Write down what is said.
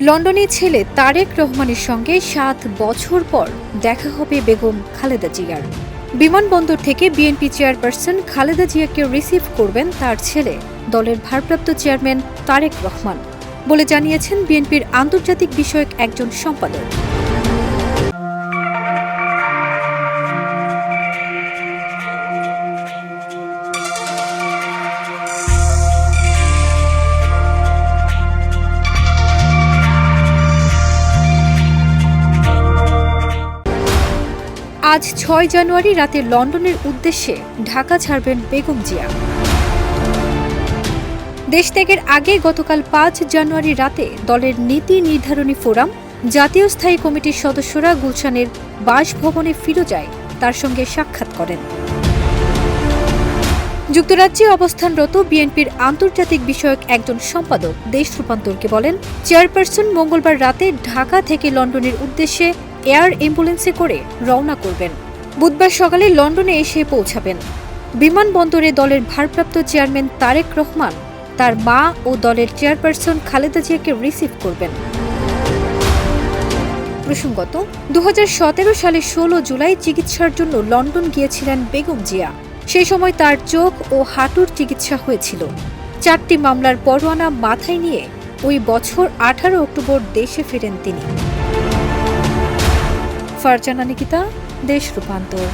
লন্ডনে ছেলে তারেক রহমানের সঙ্গে ৭ বছর পর দেখা হবে বেগম খালেদা জিয়ার। বিমানবন্দর থেকে বিএনপি চেয়ারপারসন খালেদা জিয়াকে রিসিভ করবেন তার ছেলে, দলের ভারপ্রাপ্ত চেয়ারম্যান তারেক রহমান বলে জানিয়েছেন বিএনপির আন্তর্জাতিক বিষয়ক একজন সম্পাদক। আজ ৬ জানুয়ারি রাতে লন্ডনের উদ্দেশ্যে ঢাকা ছাড়বেন বেগম জিয়া। দেশ ত্যাগের আগে গতকাল ৫ জানুয়ারি রাতে দলের নীতি নির্ধারণী ফোরাম, জাতীয় স্থায়ী কমিটির সদস্যরা গুলশানের বাসভবনে ফিরে যায়, তার সঙ্গে সাক্ষাৎ করেন। যুক্তরাজ্যে অবস্থানরত বিএনপির আন্তর্জাতিক বিষয়ক একজন সম্পাদক দেশ রূপান্তরকে বলেন, চেয়ারপারসন মঙ্গলবার রাতে ঢাকা থেকে লন্ডনের উদ্দেশ্যে এয়ার অ্যাম্বুলেন্সে করে রওনা করবেন। বুধবার সকালে লন্ডনে এসে পৌঁছাবেন। বিমানবন্দরে দলের ভারপ্রাপ্ত চেয়ারম্যান তারেক রহমান তার মা ও দলের চেয়ারপারসন খালেদা জিয়াকে রিসিভ করবেন। প্রসঙ্গত, ২০১৭ সালের ১৬ জুলাই চিকিৎসার জন্য লন্ডন গিয়েছিলেন বেগম জিয়া। সেই সময় তার চোখ ও হাঁটুর চিকিৎসা হয়েছিল। ৪টি মামলার পরোয়ানা মাথায় নিয়ে ওই বছর ১৮ অক্টোবর দেশে ফেরেন তিনি। ফারজানা নিকিতা, দেশ রূপান্তর।